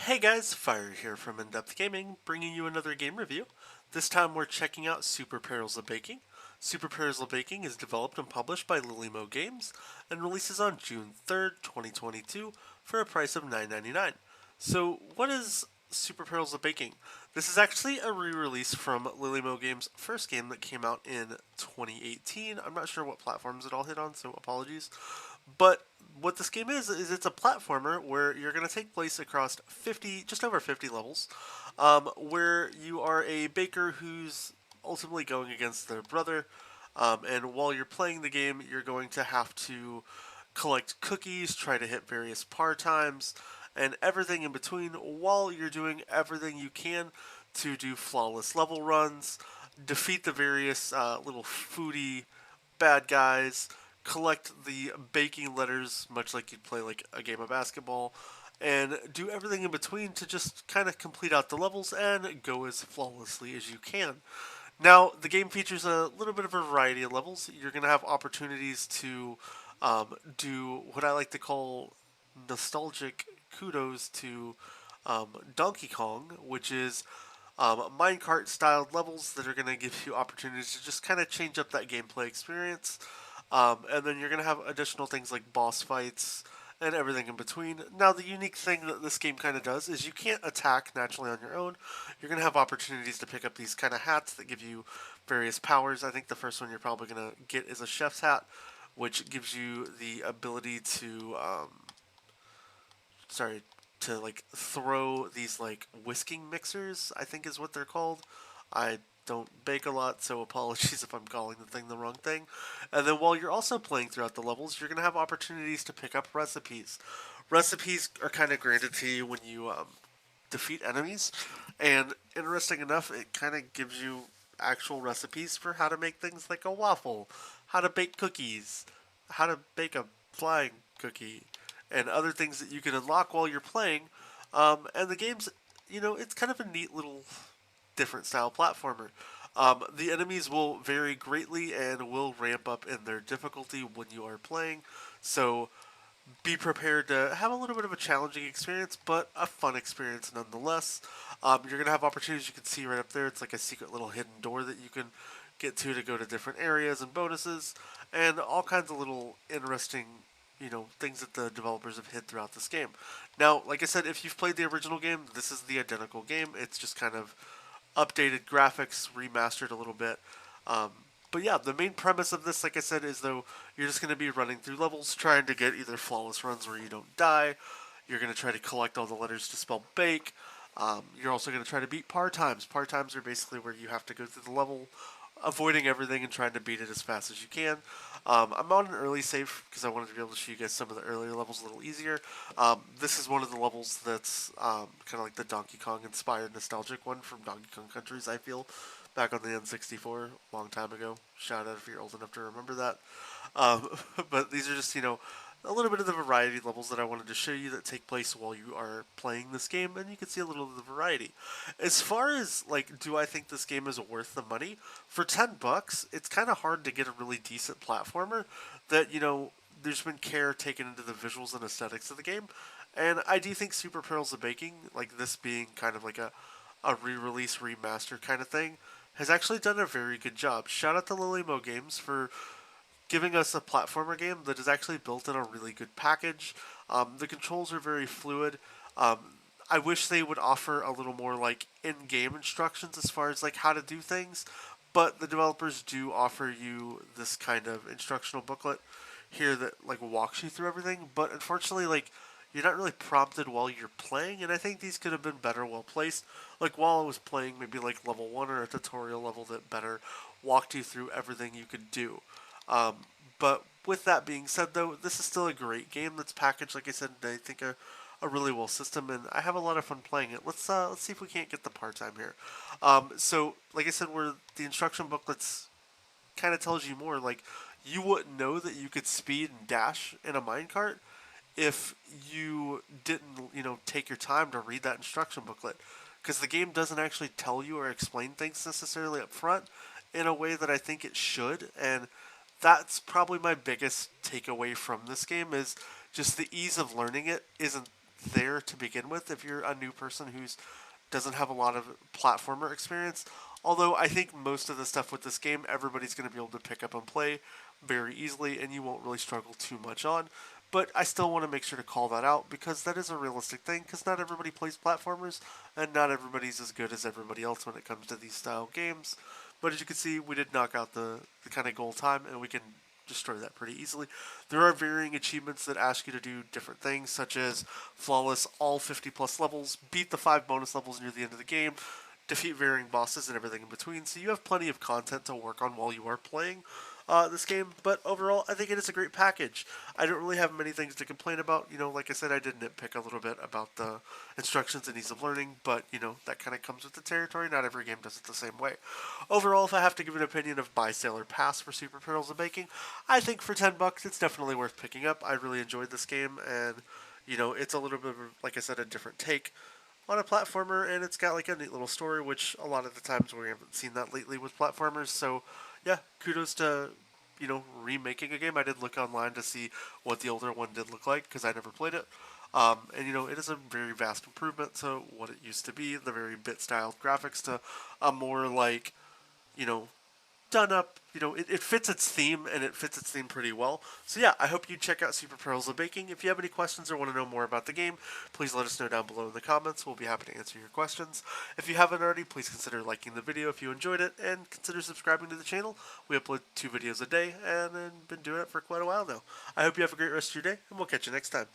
Hey guys, Fire here from InDepth Gaming, bringing you another game review. This time we're checking out Perils of Baking. Perils of Baking is developed and published by Lilymo Games and releases on June 3rd, 2022 for a price of $9.99. So what is Perils of Baking? This is actually a re-release from Lilymo Games' first game that came out in 2018. I'm not sure what platforms it all hit on, so apologies. But what this game is it's a platformer where you're going to take place across 50, just over 50 levels, where you are a baker who's ultimately going against their brother. And while you're playing the game, you're going to have to collect cookies, try to hit various par times, and everything in between while you're doing everything you can to do flawless level runs, defeat the various little foodie bad guys, collect the baking letters, much like you'd play like a game of basketball, and do everything in between to just kind of complete out the levels and go as flawlessly as you can. Now, the game features a little bit of a variety of levels. You're going to have opportunities to do what I like to call nostalgic kudos to Donkey Kong, which is minecart styled levels that are going to give you opportunities to just kind of change up that gameplay experience. And then you're going to have additional things like boss fights and everything in between. Now, the unique thing that this game kind of does is you can't attack naturally on your own. You're going to have opportunities to pick up these kind of hats that give you various powers. I think the first one you're probably going to get is a chef's hat, which gives you the ability to, sorry, to like throw these like whisking mixers, I think is what they're called. I don't bake a lot, so apologies if I'm calling the thing the wrong thing. And then while you're also playing throughout the levels, you're going to have opportunities to pick up recipes. Recipes are kind of granted to you when you defeat enemies, and interesting enough, it kind of gives you actual recipes for how to make things like a waffle, how to bake cookies, how to bake a flying cookie, and other things that you can unlock while you're playing. And the game's, it's kind of a neat little different style platformer. The enemies will vary greatly and will ramp up in their difficulty when you are playing. So be prepared to have a little bit of a challenging experience, but a fun experience nonetheless. You're going to have opportunities you can see right up there. It's like a secret little hidden door that you can get to go to different areas and bonuses, and all kinds of little interesting, things that the developers have hid throughout this game. Now, like I said, if you've played the original game, this is the identical game. It's just kind of updated graphics, remastered a little bit. Um, but yeah, the main premise of this, like I said, is though you're just going to be running through levels trying to get either flawless runs where you don't die. You're going to try to collect all the letters to spell bake. You're also going to try to beat par times. Par times are basically where you have to go through the level, avoiding everything and trying to beat it as fast as you can. I'm on an early save because I wanted to be able to show you guys some of the earlier levels a little easier. This is one of the levels that's kind of like the Donkey Kong inspired nostalgic one from Donkey Kong Countries, I feel, back on the N64 a long time ago. Shout out if you're old enough to remember that. Um, but these are just, a little bit of the variety levels that I wanted to show you that take place while you are playing this game, and you can see a little of the variety. As far as like, do I think this game is worth the money? For $10, it's kind of hard to get a really decent platformer that there's been care taken into the visuals and aesthetics of the game, and I do think Perils of Baking, like this being kind of like a re-release remaster kind of thing, has actually done a very good job. Shout out to Lilymo Games for giving us a platformer game that is actually built in a really good package. The controls are very fluid. Um, I wish they would offer a little more like in-game instructions as far as like how to do things, but the developers do offer you this kind of instructional booklet here that like walks you through everything. But unfortunately, like you're not really prompted while you're playing, and I think these could have been better well placed. Like while I was playing, maybe like level 1 or a tutorial level that better walked you through everything you could do. Um, but with that being said, though, this is still a great game that's packaged, like I said, I think a really well system, and I have a lot of fun playing it. Let's see if we can't get the part time here. So, like I said, where the instruction booklets kind of tells you more. Like, you wouldn't know that you could speed and dash in a minecart if you didn't, take your time to read that instruction booklet. Because the game doesn't actually tell you or explain things necessarily up front in a way that I think it should. And that's probably my biggest takeaway from this game is just the ease of learning it isn't there to begin with if you're a new person who's doesn't have a lot of platformer experience. Although I think most of the stuff with this game, everybody's going to be able to pick up and play very easily, and you won't really struggle too much on. But I still want to make sure to call that out because that is a realistic thing. Because not everybody plays platformers, and not everybody's as good as everybody else when it comes to these style games. But as you can see, we did knock out the kind of goal time, and we can destroy that pretty easily. There are varying achievements that ask you to do different things, such as flawless all 50 plus levels, beat the 5 bonus levels near the end of the game, defeat varying bosses and everything in between. So you have plenty of content to work on while you are playing this game. But overall, I think it is a great package. I don't really have many things to complain about. You know, like I said, I did nitpick a little bit about the instructions and ease of learning, but you know that kind of comes with the territory. Not every game does it the same way. Overall, if I have to give an opinion of buy, sale, or pass for Super Perils of Baking, I think for $10 it's definitely worth picking up. I really enjoyed this game, and you know it's a little bit of, like I said, a different take on a platformer, and it's got like a neat little story, which a lot of the times we haven't seen that lately with platformers. So, yeah, kudos to remaking a game. I did look online to see what the older one did look like because I never played it. And it is a very vast improvement to what it used to be, the very bit styled graphics to a more like, you know, done up. It fits its theme, and it fits its theme pretty well. So yeah, I hope you check out Super Perils of Baking. If you have any questions or want to know more about the game, please let us know down below in the comments. We'll be happy to answer your questions. If you haven't already, please consider liking the video if you enjoyed it, and consider subscribing to the channel. We upload 2 videos a day, and I've been doing it for quite a while now. I hope you have a great rest of your day, and we'll catch you next time.